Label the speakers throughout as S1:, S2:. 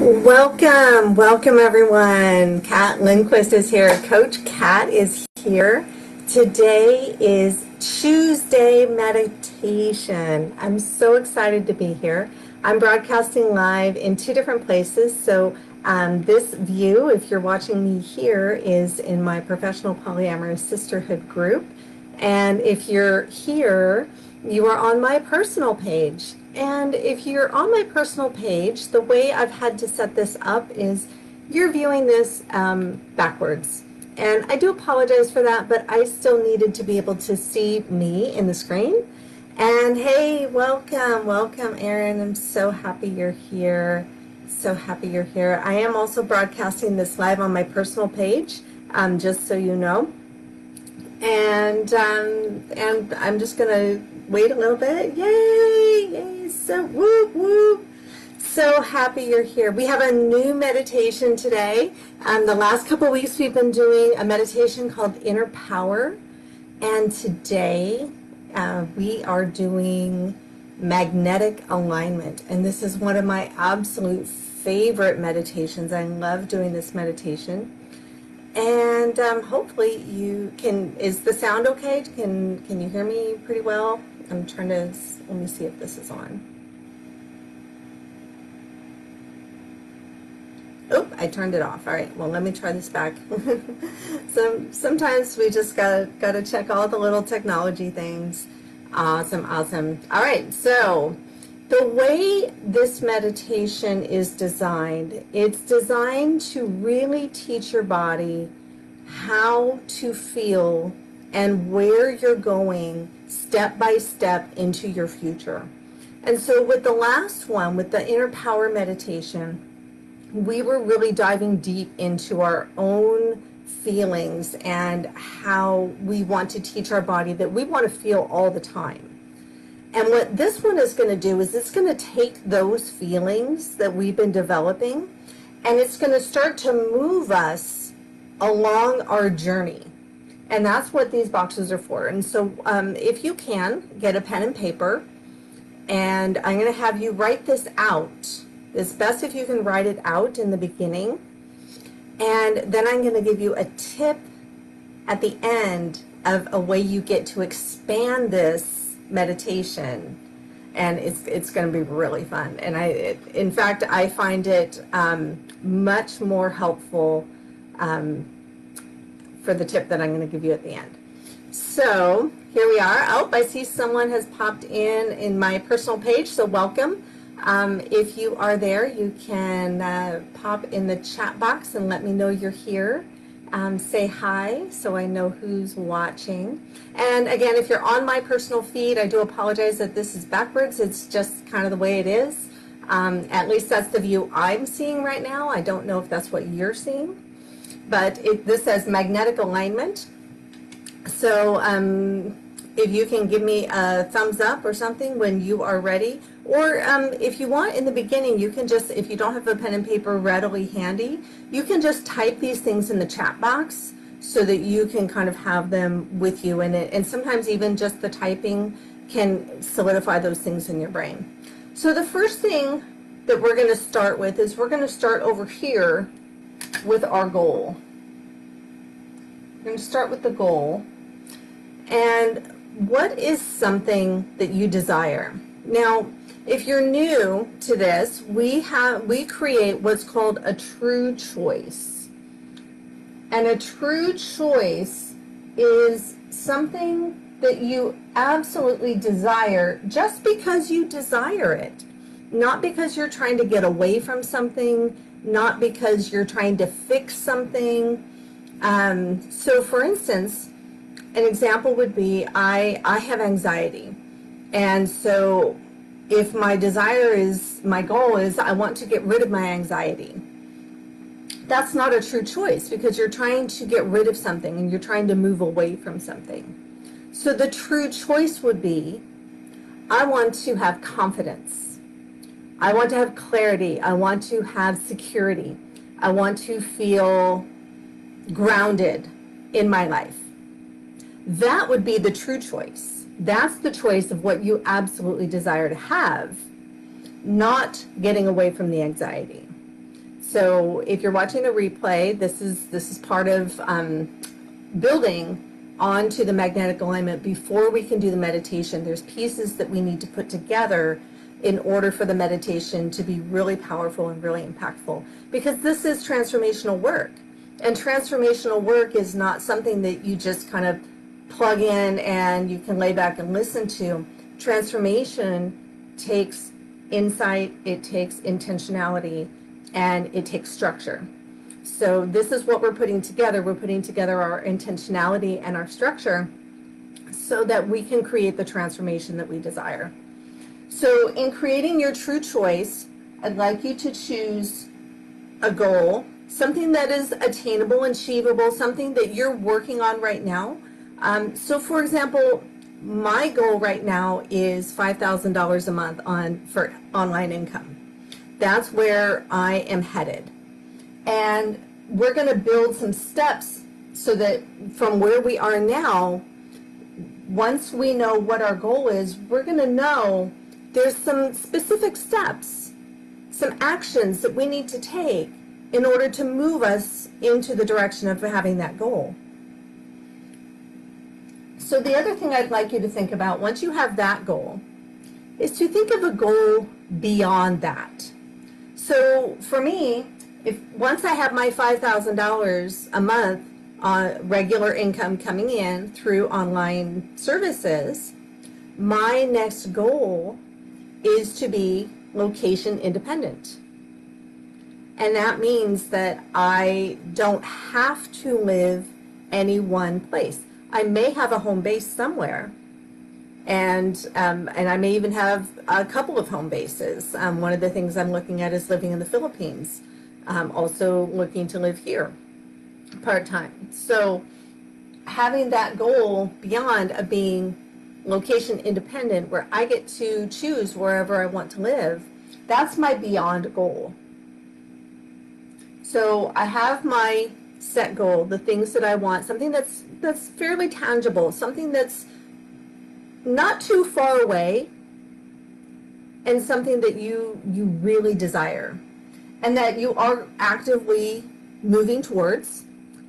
S1: Welcome everyone. Kat Lindquist is here. Coach Kat is here. Today is Tuesday meditation. I'm so excited to be here. I'm broadcasting live in two different places. So this view, if you're watching me here, is in my Professional Polyamorous Sisterhood group. And if you're here, you are on my personal page. And if you're on my personal page, the way I've had to set this up is you're viewing this backwards. And I do apologize for that, but I still needed to be able to see me in the screen. And hey, welcome, Erin. I'm so happy you're here. So happy you're here. I am also broadcasting this live on my personal page, just so you know. And I'm just gonna wait a little bit. Yay! So whoop whoop! So happy you're here. We have a new meditation today. The last couple weeks we've been doing a meditation called Inner Power, and today we are doing magnetic alignment. And this is one of my absolute favorite meditations. I love doing this meditation. And hopefully you can, is the sound okay? Can you hear me pretty well? I'm trying to, let me see if this is on. Oh, I turned it off. All right, well, let me try this back. Sometimes we just gotta check all the little technology things. Awesome. All right, so the way this meditation is designed, it's designed to really teach your body how to feel and where you're going step by step into your future. And so with the last one, with the Inner Power meditation, we were really diving deep into our own feelings and how we want to teach our body that we want to feel all the time. And what this one is going to do is it's going to take those feelings that we've been developing and it's going to start to move us along our journey. And that's what these boxes are for. And so if you can, get a pen and paper, and I'm going to have you write this out. It's best if you can write it out in the beginning. And then I'm going to give you a tip at the end of a way you get to expand this meditation, and it's going to be really fun. And in fact, I find it much more helpful for the tip that I'm going to give you at the end. So here we are. Oh, I see someone has popped in my personal page, so welcome. If you are there, you can pop in the chat box and let me know you're here. Say hi so I know who's watching. And again, if you're on my personal feed, I do apologize that this is backwards. It's just kind of the way it is. At least that's the view I'm seeing right now. I don't know if that's what you're seeing. But this says magnetic alignment. So if you can give me a thumbs up or something when you are ready. Or if you want in the beginning, you can just, if you don't have a pen and paper readily handy, you can just type these things in the chat box so that you can kind of have them with you. And sometimes even just the typing can solidify those things in your brain. So the first thing that we're going to start with is we're going to start over here with our goal. We're going to start with the goal. And what is something that you desire? Now, if you're new to this, we create what's called a true choice. And a true choice is something that you absolutely desire just because you desire it. Not because you're trying to get away from something, not because you're trying to fix something. So for instance, an example would be I have anxiety. And so if my goal is I want to get rid of my anxiety, that's not a true choice because you're trying to get rid of something and you're trying to move away from something. So the true choice would be, I want to have confidence. I want to have clarity. I want to have security. I want to feel grounded in my life. That would be the true choice. That's the choice of what you absolutely desire to have, not getting away from the anxiety. So if you're watching the replay, this is part of building onto the magnetic alignment before we can do the meditation. There's pieces that we need to put together in order for the meditation to be really powerful and really impactful, because this is transformational work. And transformational work is not something that you just kind of plug in and you can lay back and listen to. Transformation takes insight, it takes intentionality, and it takes structure. So this is what we're putting together. We're putting together our intentionality and our structure so that we can create the transformation that we desire. So in creating your true choice, I'd like you to choose a goal, something that is attainable and achievable, something that you're working on right now. So for example, my goal right now is $5,000 a month for online income. That's where I am headed. And we're going to build some steps so that from where we are now, once we know what our goal is, we're going to know there's some specific steps, some actions that we need to take in order to move us into the direction of having that goal. So the other thing I'd like you to think about once you have that goal is to think of a goal beyond that. So for me, once I have my $5,000 a month on regular income coming in through online services, my next goal is to be location independent. And that means that I don't have to live any one place. I may have a home base somewhere, and I may even have a couple of home bases. One of the things I'm looking at is living in the Philippines. Also looking to live here part-time. So having that goal beyond of being location independent, where I get to choose wherever I want to live, that's my beyond goal. So I have my set goal, the things that I want, something that's fairly tangible, something that's not too far away, and something that you really desire and that you are actively moving towards.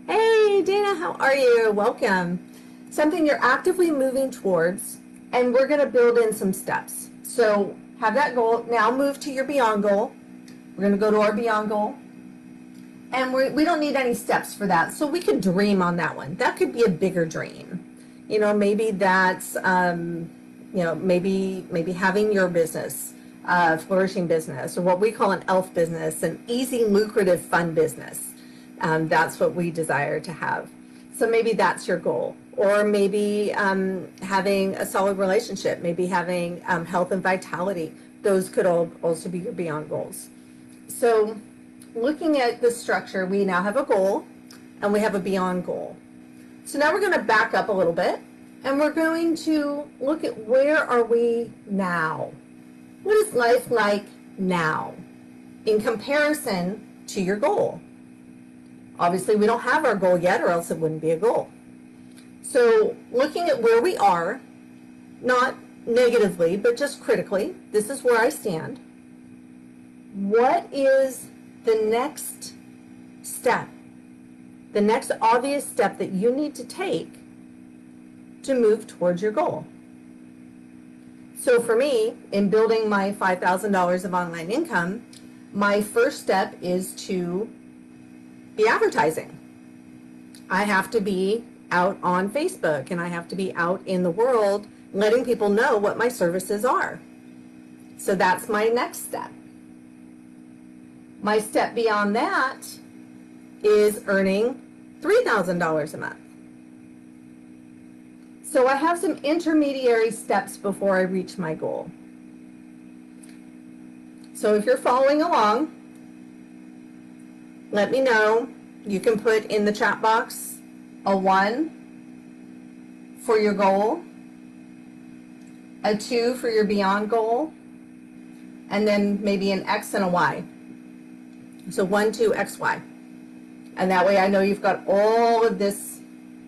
S1: Hey Dana, how are you? Welcome. Something you're actively moving towards, and we're going to build in some steps. So have that goal. Now move to your beyond goal. We're going to go to our beyond goal. And we don't need any steps for that. So we could dream on that one. That could be a bigger dream. You know, maybe that's, maybe having your business, flourishing business, or what we call an ELF business, an easy, lucrative, fun business. That's what we desire to have. So maybe that's your goal. Or maybe having a solid relationship, maybe having health and vitality. Those could all also be your beyond goals. So looking at the structure, we now have a goal and we have a beyond goal. So now we're going to back up a little bit and we're going to look at where are we now? What is life like now in comparison to your goal? Obviously, we don't have our goal yet, or else it wouldn't be a goal. So looking at where we are, not negatively, but just critically, this is where I stand. What is the next step, the next obvious step that you need to take to move towards your goal? So for me, in building my $5,000 of online income, my first step is to be advertising. I have to be out on Facebook, and I have to be out in the world letting people know what my services are. So that's my next step. My step beyond that is earning $3,000 a month. So I have some intermediary steps before I reach my goal. So if you're following along, let me know. You can put in the chat box a 1 for your goal, a 2 for your beyond goal, and then maybe an X and a Y. So 1, 2, X, Y. And that way I know you've got all of this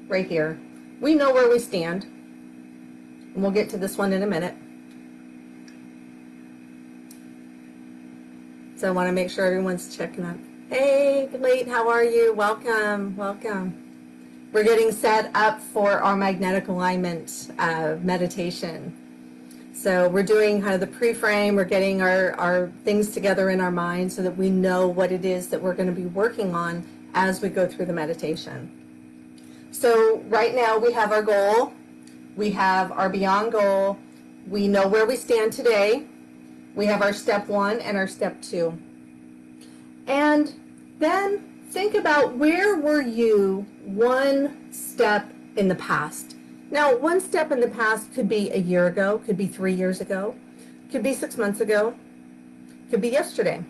S1: right here. We know where we stand. And we'll get to this one in a minute. So I want to make sure everyone's checking up. Hey, Late, how are you? Welcome, welcome. We're getting set up for our magnetic alignment meditation. So we're doing kind of the pre-frame. We're getting our things together in our mind so that we know what it is that we're going to be working on as we go through the meditation. So right now we have our goal. We have our beyond goal. We know where we stand today. We have our step 1 and our step 2. And then think about, where were you one step in the past? Now, one step in the past could be a year ago, could be 3 years ago, could be 6 months ago, could be yesterday.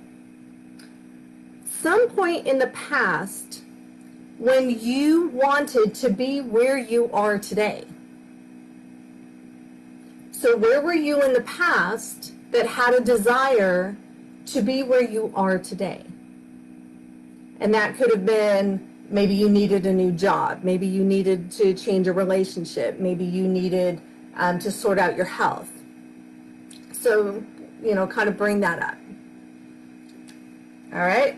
S1: Some point in the past when you wanted to be where you are today. So where were you in the past that had a desire to be where you are today? And that could have been, maybe you needed a new job. Maybe you needed to change a relationship. Maybe you needed to sort out your health. So, kind of bring that up. All right.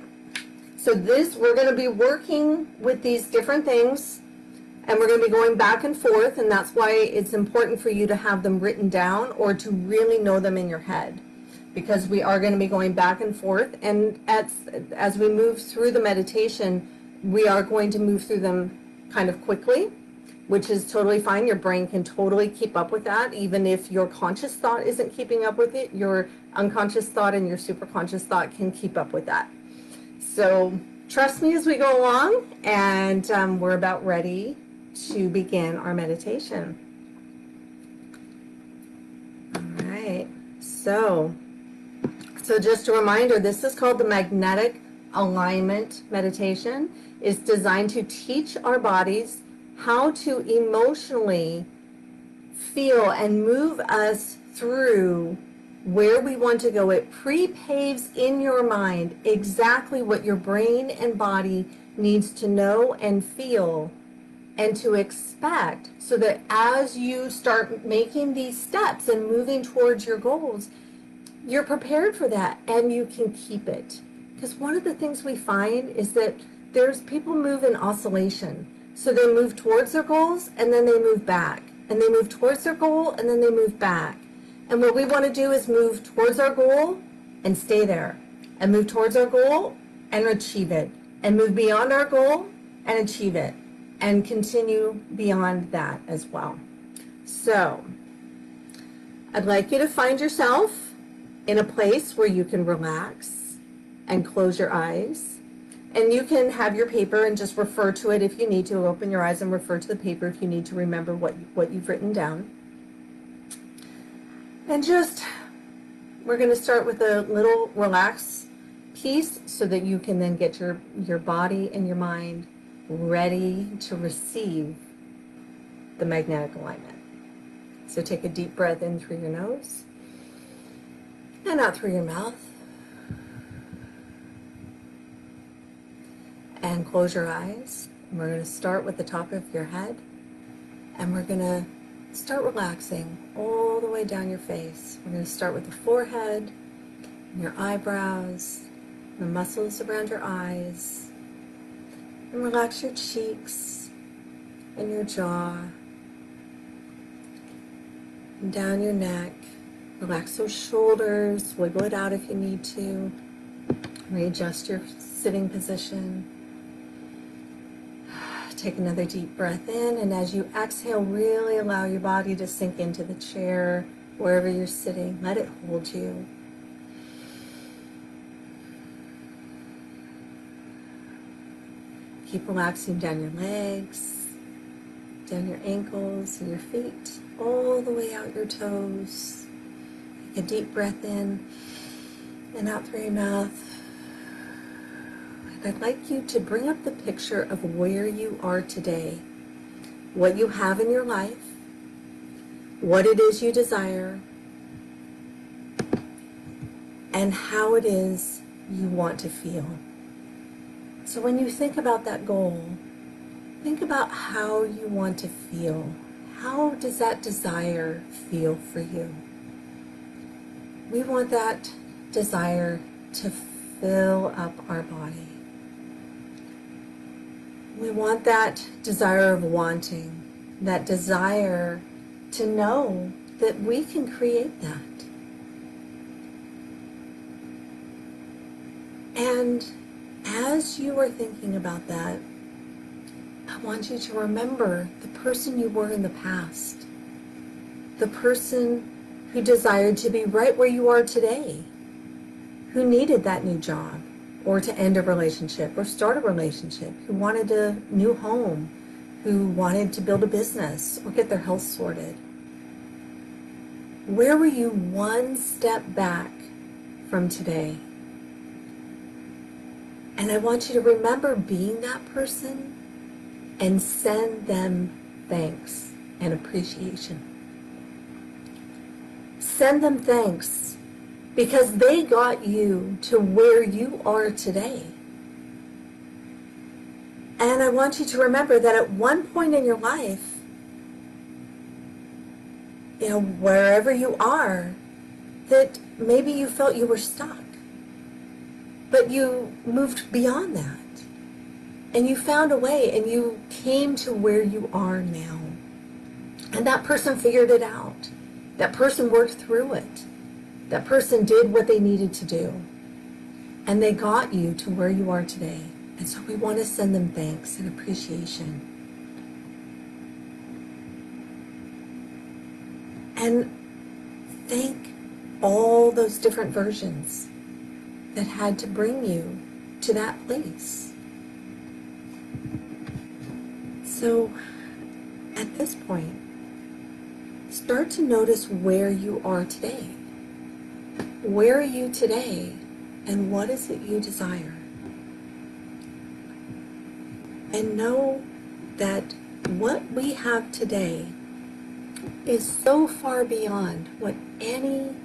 S1: So we're going to be working with these different things, and we're going to be going back and forth. And that's why it's important for you to have them written down or to really know them in your head, because we are going to be going back and forth. And as we move through the meditation, we are going to move through them kind of quickly, which is totally fine. Your brain can totally keep up with that. Even if your conscious thought isn't keeping up with it, your unconscious thought and your superconscious thought can keep up with that. So trust me as we go along, and we're about ready to begin our meditation. All right. So just a reminder, this is called the magnetic alignment meditation. It's designed to teach our bodies how to emotionally feel and move us through where we want to go. It pre-paves in your mind exactly what your brain and body needs to know and feel and to expect, so that as you start making these steps and moving towards your goals, you're prepared for that and you can keep it. Because one of the things we find is that there's people move in oscillation. So they move towards their goals and then they move back. And they move towards their goal and then they move back. And what we want to do is move towards our goal and stay there. And move towards our goal and achieve it. And move beyond our goal and achieve it. And continue beyond that as well. So I'd like you to find yourself in a place where you can relax and close your eyes. And you can have your paper and just refer to it if you need to. Open your eyes and refer to the paper if you need to remember what you've written down. And we're going to start with a little relaxed piece so that you can then get your body and your mind ready to receive the magnetic alignment. So take a deep breath in through your nose and out through your mouth. And close your eyes. And we're going to start with the top of your head. And we're going to start relaxing all the way down your face. We're going to start with the forehead, and your eyebrows, the muscles around your eyes. And relax your cheeks and your jaw. And down your neck. Relax those shoulders. Wiggle it out if you need to. Readjust your sitting position. Take another deep breath in, and as you exhale, really allow your body to sink into the chair, wherever you're sitting. Let it hold you. Keep relaxing down your legs, down your ankles and your feet, all the way out your toes. Take a deep breath in and out through your mouth. I'd like you to bring up the picture of where you are today, what you have in your life, what it is you desire, and how it is you want to feel. So when you think about that goal, think about how you want to feel. How does that desire feel for you? We want that desire to fill up our body. We want that desire of wanting, that desire to know that we can create that. And as you are thinking about that, I want you to remember the person you were in the past, the person who desired to be right where you are today, who needed that new job, or to end a relationship or start a relationship, who wanted a new home, who wanted to build a business or get their health sorted. Where were you one step back from today? And I want you to remember being that person and send them thanks and appreciation. Send them thanks because they got you to where you are today. And I want you to remember that at one point in your life, wherever you are, that maybe you felt you were stuck. But you moved beyond that. And you found a way and you came to where you are now. And that person figured it out. That person worked through it. That person did what they needed to do. And they got you to where you are today. And so we want to send them thanks and appreciation. And thank all those different versions that had to bring you to that place. So at this point, start to notice where you are today. Where are you today, and what is it you desire? And know that what we have today is so far beyond what anyone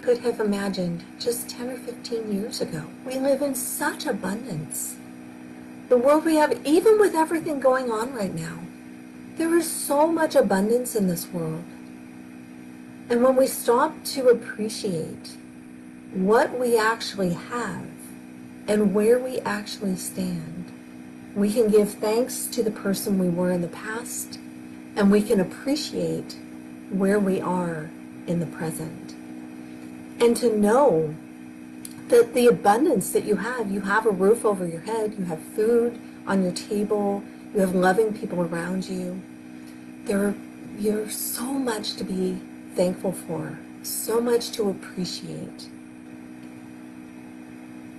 S1: could have imagined just 10 or 15 years ago. We live in such abundance. The world we have, even with everything going on right now, there is so much abundance in this world. And when we stop to appreciate what we actually have and where we actually stand, we can give thanks to the person we were in the past, and we can appreciate where we are in the present. And to know that the abundance that you have a roof over your head, you have food on your table, you have loving people around you. You're so much to be thankful for, so much to appreciate.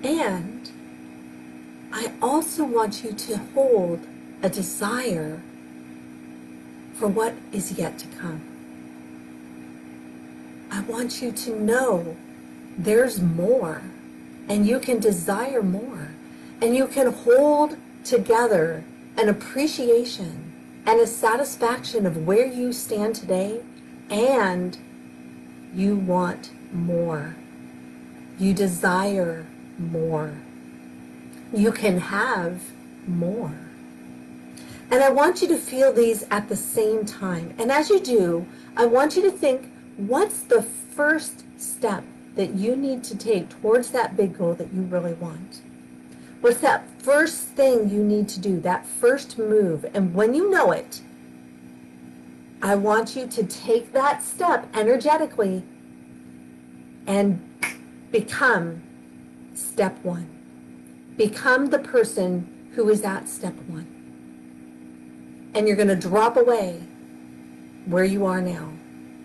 S1: And I also want you to hold a desire for what is yet to come. I want you to know there's more, and you can desire more, and you can hold together an appreciation and a satisfaction of where you stand today, and you want more. You desire more. You can have more. And I want you to feel these at the same time. And as you do, I want you to think, what's the first step that you need to take towards that big goal that you really want? What's that first thing you need to do, that first move? And when you know it, I want you to take that step energetically and become step one. Become the person who is at step one. And you're going to drop away where you are now,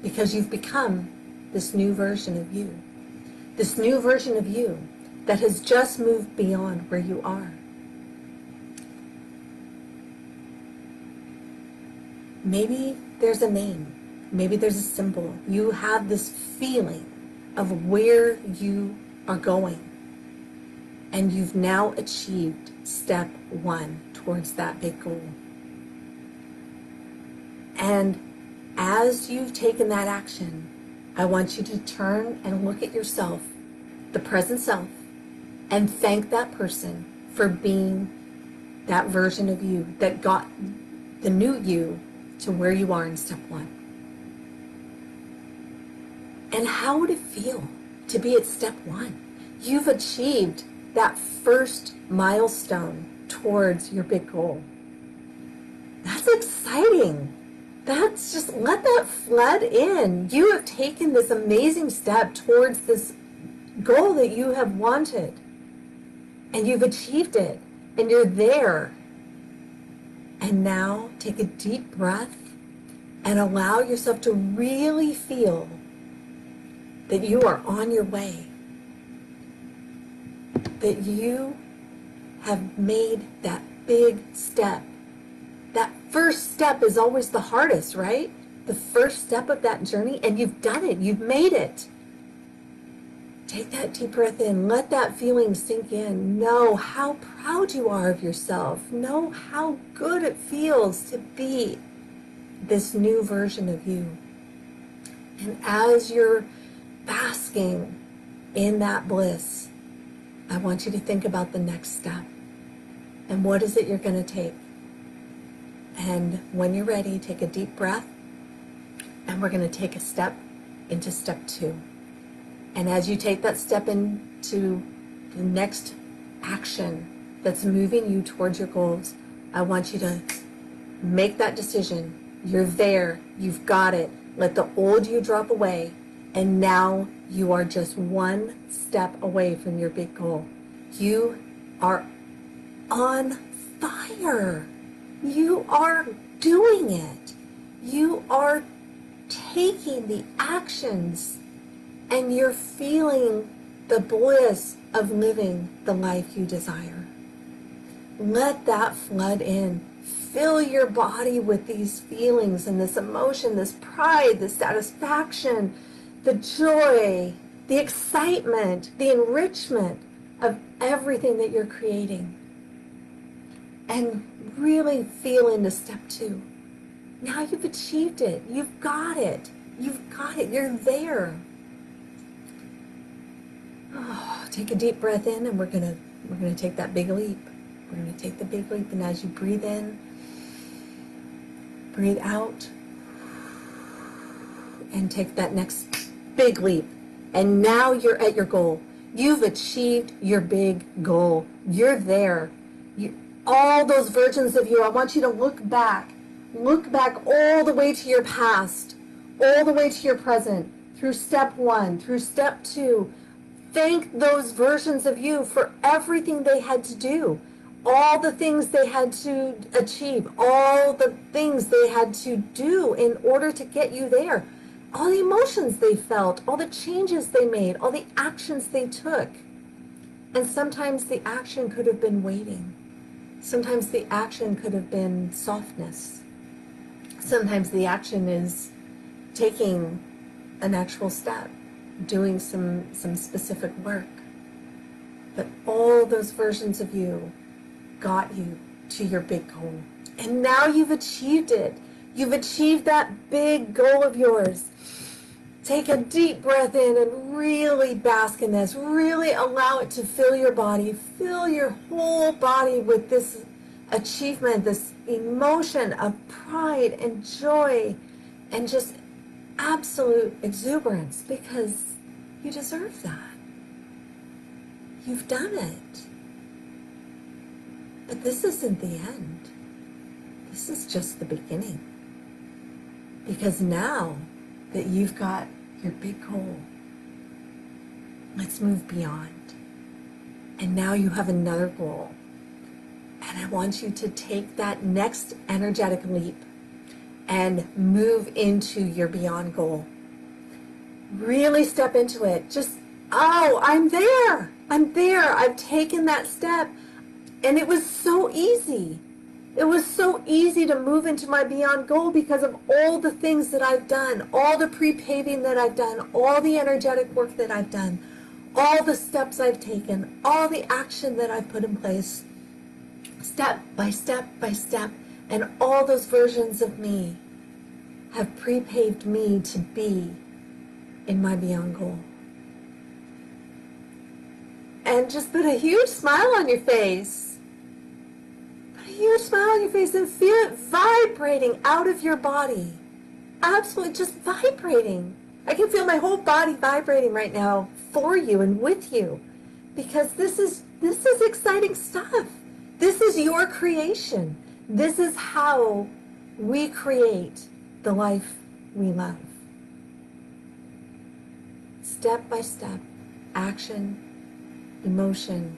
S1: because you've become this new version of you. This new version of you that has just moved beyond where you are. Maybe there's a name. Maybe there's a symbol. You have this feeling of where you are going. And you've now achieved step one towards that big goal. And as you've taken that action, I want you to turn and look at yourself, the present self, and thank that person for being that version of you that got the new you to where you are in step one. And how would it feel to be at step one? You've achieved that first milestone towards your big goal. That's exciting. That's just, let that flood in. You have taken this amazing step towards this goal that you have wanted. And you've achieved it. And you're there. And now take a deep breath and allow yourself to really feel that you are on your way. That you have made that big step. That first step is always the hardest, right? The first step of that journey, and you've done it. You've made it. Take that deep breath in. Let that feeling sink in. Know how proud you are of yourself. Know how good it feels to be this new version of you. And as you're basking in that bliss, I want you to think about the next step. And what is it you're going to take? And when you're ready, take a deep breath. And we're going to take a step into step 2. And as you take that step into the next action that's moving you towards your goals, I want you to make that decision. You're there. You've got it. Let the old you drop away. And now you are just one step away from your big goal. You are on fire. You are doing it. You are taking the actions. And you're feeling the bliss of living the life you desire. Let that flood in. Fill your body with these feelings and this emotion, this pride, this satisfaction, the joy, the excitement, the enrichment of everything that you're creating. And really feel into step 2. Now you've achieved it. You've got it. You've got it. You're there. Oh, take a deep breath in, and we're gonna take that big leap. We're gonna take the big leap, and as you breathe in, breathe out, and take that next big leap. And now you're at your goal. You've achieved your big goal. You're there. All those versions of you, I want you to look back all the way to your past, all the way to your present, through step 1, through step 2. Thank those versions of you for everything they had to do, all the things they had to achieve, all the things they had to do in order to get you there, all the emotions they felt, all the changes they made, all the actions they took. And sometimes the action could have been waiting. Sometimes the action could have been softness. Sometimes the action is taking an actual step, doing some specific work. But all those versions of you got you to your big goal. And now you've achieved it. You've achieved that big goal of yours. Take a deep breath in and really bask in this. Really allow it to fill your body. Fill your whole body with this achievement, this emotion of pride and joy and just absolute exuberance, because you deserve that. You've done it. But this isn't the end. This is just the beginning. Because now that you've got your big goal, let's move beyond. And now you have another goal. And I want you to take that next energetic leap and move into your beyond goal. Really step into it. Just, oh, I'm there. I'm there. I've taken that step. And it was so easy. It was so easy to move into my beyond goal because of all the things that I've done, all the pre-paving that I've done, all the energetic work that I've done, all the steps I've taken, all the action that I've put in place, step by step by step, and all those versions of me have pre-paved me to be in my beyond goal. And just put a huge smile on your face. Huge smile on your face and feel it vibrating out of your body. Absolutely just vibrating. I can feel my whole body vibrating right now for you and with you, because this is exciting stuff. This is your creation. This is how we create the life we love. Step by step, action, emotion,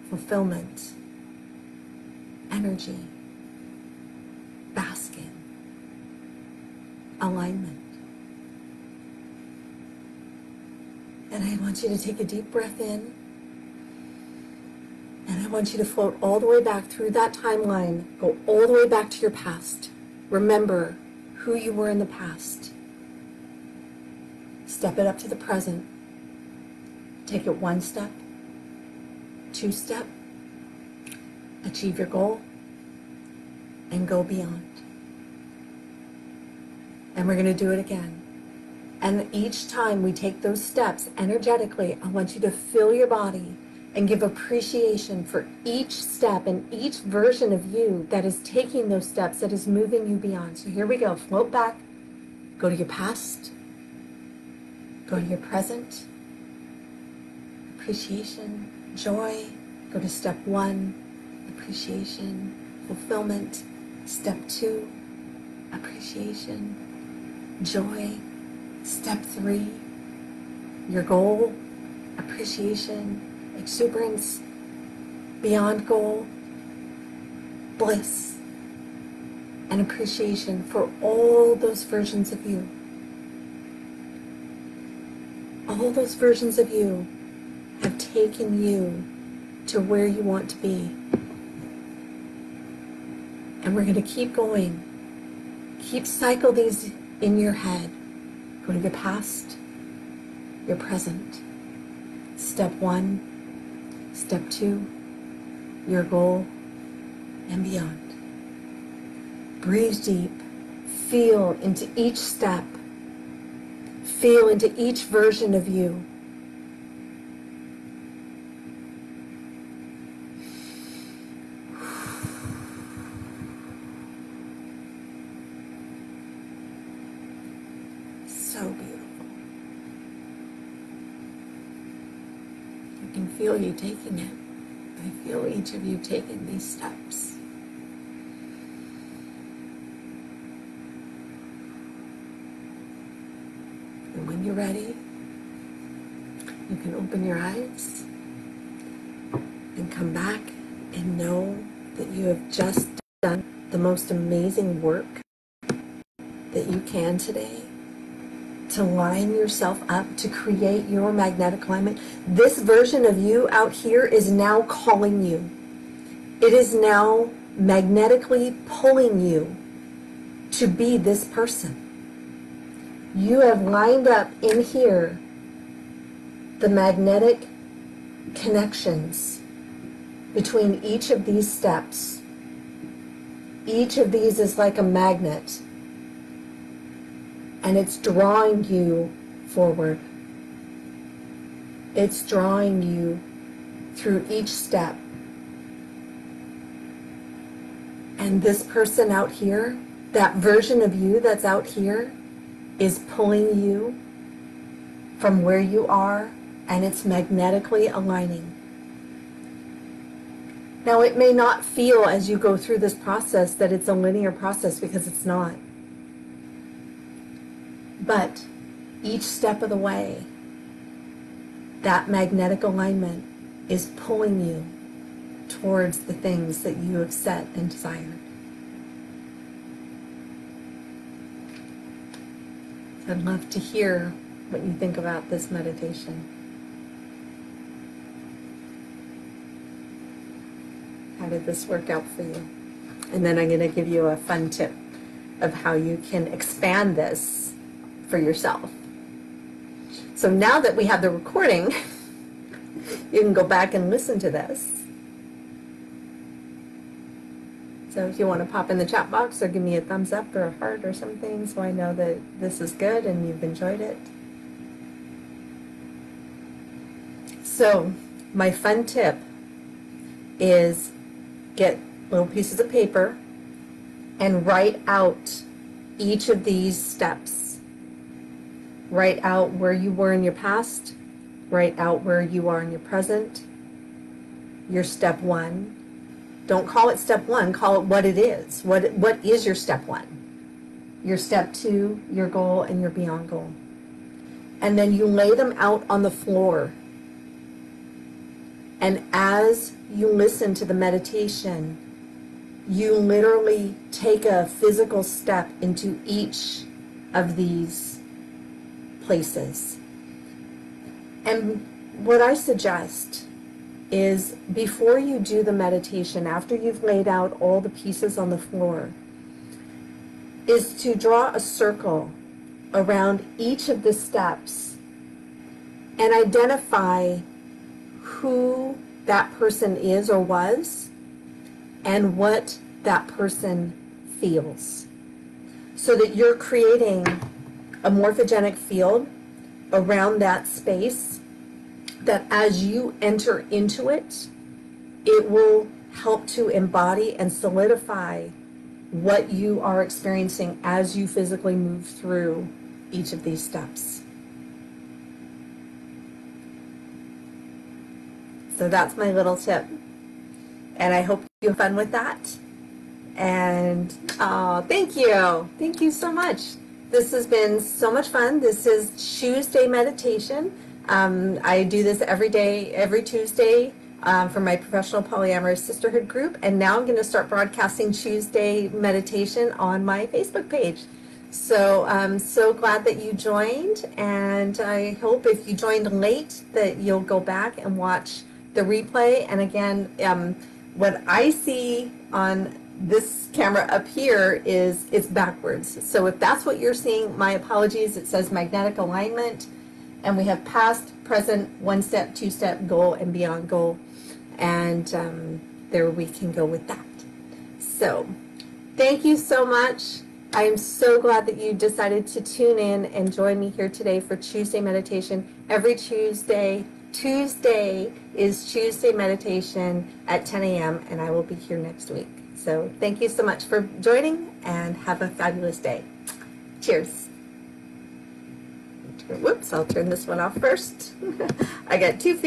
S1: fulfillment, energy, basking, alignment. And I want you to take a deep breath in. And I want you to float all the way back through that timeline. Go all the way back to your past. Remember who you were in the past. Step it up to the present. Take it one step, two step, achieve your goal, and go beyond. And we're going to do it again. And each time we take those steps energetically, I want you to fill your body and give appreciation for each step and each version of you that is taking those steps, that is moving you beyond. So here we go. Float back. Go to your past. Go to your present. Appreciation, joy. Go to step one. Appreciation, fulfillment. Step two. Appreciation, joy. Step three. Your goal. Appreciation, exuberance, beyond goal, bliss, and appreciation for all those versions of you. All those versions of you have taken you to where you want to be. And we're going to keep going. Keep cycle these in your head. Go to your past, your present. Step one. Step two, your goal, and beyond. Breathe deep. Feel into each step. Feel into each version of you. So beautiful. I can feel you taking it. I feel each of you taking these steps. And when you're ready, you can open your eyes and come back and know that you have just done the most amazing work that you can today to line yourself up, to create your magnetic alignment. This version of you out here is now calling you. It is now magnetically pulling you to be this person. You have lined up in here the magnetic connections between each of these steps. Each of these is like a magnet, and it's drawing you forward. It's drawing you through each step. And this person out here, that version of you that's out here, is pulling you from where you are, and it's magnetically aligning. Now, it may not feel as you go through this process that it's a linear process, because it's not. But each step of the way, that magnetic alignment is pulling you towards the things that you have set and desired. I'd love to hear what you think about this meditation. How did this work out for you? And then I'm going to give you a fun tip of how you can expand this for yourself. So now that we have the recording, you can go back and listen to this. So if you want to pop in the chat box or give me a thumbs up or a heart or something, so I know that this is good and you've enjoyed it. So my fun tip is get little pieces of paper and write out each of these steps. Write out where you were in your past. Write out where you are in your present. Your step one. Don't call it step one, call it what it is. What is your step one? Your step two, your goal, and your beyond goal. And then you lay them out on the floor. And as you listen to the meditation, you literally take a physical step into each of these places. And what I suggest is before you do the meditation, after you've laid out all the pieces on the floor, is to draw a circle around each of the steps and identify who that person is or was and what that person feels, so that you're creating a morphogenic field around that space that as you enter into it, it will help to embody and solidify what you are experiencing as you physically move through each of these steps. So that's my little tip. And I hope you have fun with that. And thank you. Thank you so much. This has been so much fun. This is Tuesday meditation. I do this every day, every Tuesday for my professional polyamorous sisterhood group. And now I'm going to start broadcasting Tuesday meditation on my Facebook page. So I'm so glad that you joined. And I hope if you joined late that you'll go back and watch the replay. And again, what I see on this camera up here is it's backwards. So if that's what you're seeing, my apologies. It says magnetic alignment, and we have past, present, one step, two step, goal, and beyond goal. And there we can go with that. So thank you so much. I am so glad that you decided to tune in and join me here today for Tuesday meditation. Every Tuesday is Tuesday meditation at 10 a.m. and I will be here next week. So thank you so much for joining and have a fabulous day. Cheers. Whoops, I'll turn this one off first. I got 2 feet.